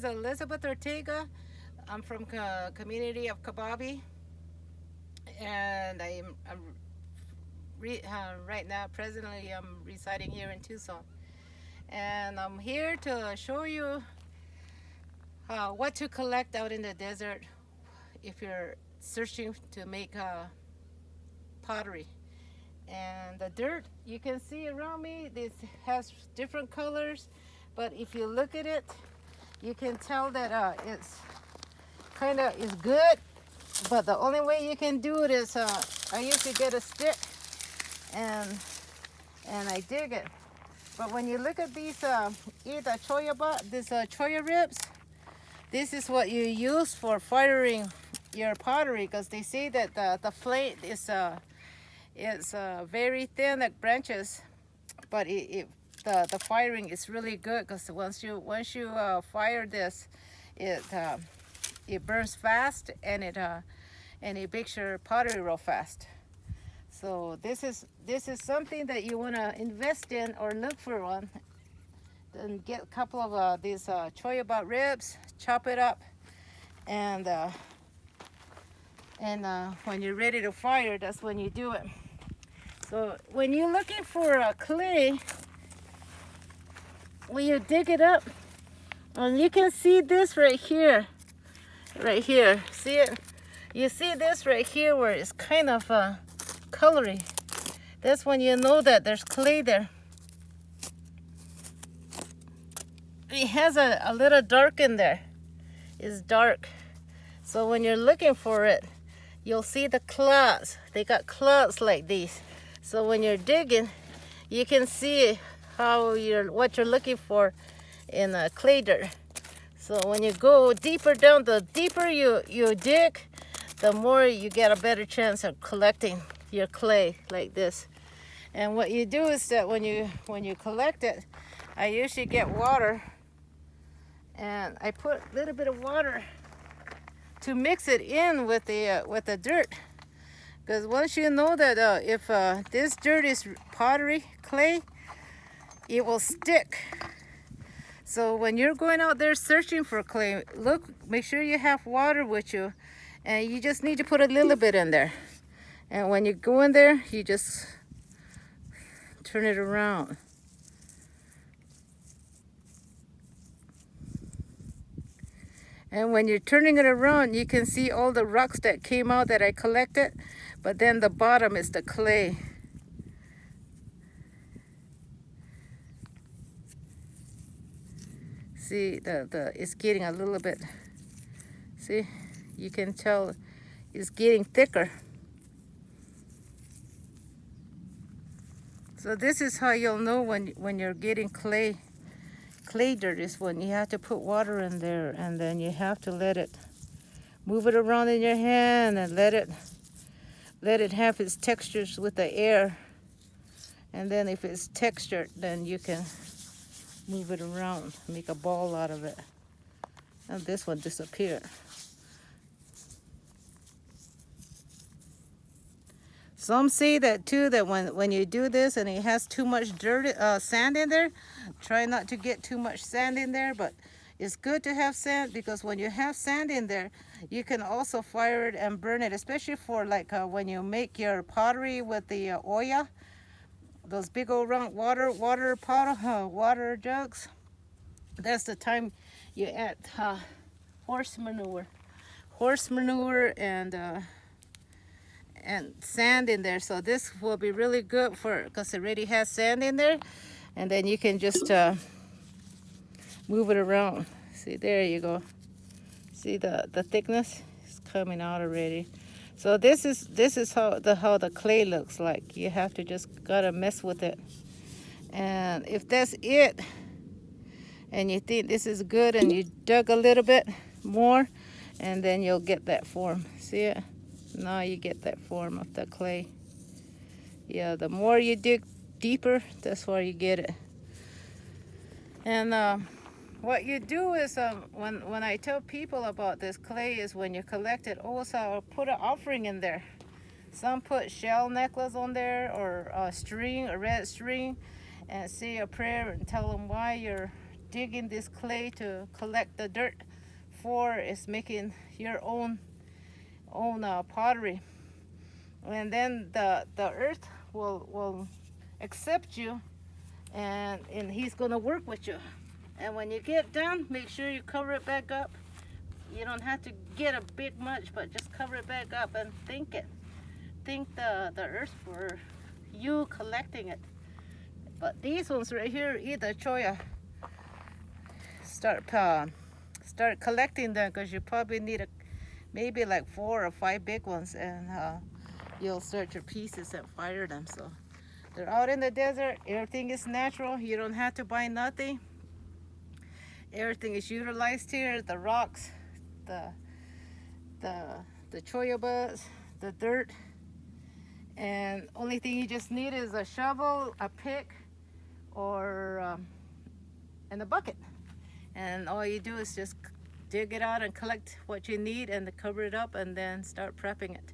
is Elizabeth Ortega. I'm from community of Kababi, and right now, presently, I'm residing here in Tucson. And I'm here to show you what to collect out in the desert if you're searching to make pottery. And the dirt you can see around me, this has different colors, but if you look at it, you can tell that it's kind of is good. But the only way you can do it is I used to get a stick and I dig it. But when you look at these either choya ribs, this is what you use for firing your pottery, because they say that the flame is very thin like branches, but the firing is really good, because once you fire this, it burns fast, and it bakes your pottery real fast. So this is something that you want to invest in or look for one. And get a couple of these choya ribs, chop it up, and when you're ready to fire, that's when you do it. So when you're looking for clay, when you dig it up, and you can see this right here, see it? You see this right here where it's kind of colory. That's when you know that there's clay there. It has a little dark in there. It's dark. So when you're looking for it, you'll see the clouds. They got clouds like these. So when you're digging, you can see what you're looking for in clay dirt. So when you go deeper down, the deeper you dig, the more you get a better chance of collecting your clay like this. And what you do is that when you collect it, I usually get water, and I put a little bit of water to mix it in with the dirt. Because once you know that if this dirt is pottery clay, it will stick. So when you're going out there searching for clay, make sure you have water with you, and you just need to put a little bit in there. And when you go in there, you just turn it around. And when you're turning it around, you can see all the rocks that came out that I collected, but then the bottom is the clay. See, it's getting a little bit, see, you can tell it's getting thicker. So this is how you'll know when you're getting clay dirt, is when you have to put water in there, and then you have to move it around in your hand, and let it have its textures with the air. And then if it's textured, then you can move it around, make a ball out of it. And this one disappeared. Some say that too, that when you do this and it has too much sand in there, try not to get too much sand in there. But it's good to have sand, because when you have sand in there, you can also fire it and burn it, especially for like when you make your pottery with the Oya, those big old round water jugs. That's the time you add horse manure and sand in there. So this will be really good because it already has sand in there, and then you can just move it around. See, there you go. See the thickness is coming out already. So this is how the clay looks like. You have to just gotta mess with it. And if that's it, and you think this is good, and you dug a little bit more, and then you'll get that form. See it? Now you get that form of the clay. Yeah, the more you dig deeper, that's where you get it. And what you do is when I tell people about this clay, is when you collect it, also put an offering in there. Some put shell necklace on there, or a red string, and say a prayer and tell them why you're digging this clay to collect the dirt for is making your own pottery. And then the earth will accept you, and he's gonna work with you. And when you get done, make sure you cover it back up. You don't have to get a big much, but just cover it back up and thank it. Thank the earth for you collecting it. But these ones right here, either choya, start collecting them, because you probably need maybe like 4 or 5 big ones, and you'll start your pieces and fire them. So they're out in the desert. Everything is natural. You don't have to buy nothing. Everything is utilized here. The rocks, the choya buds, the dirt, and only thing you just need is a shovel, a pick, or and a bucket. And all you do is just dig it out and collect what you need and cover it up, and then start prepping it.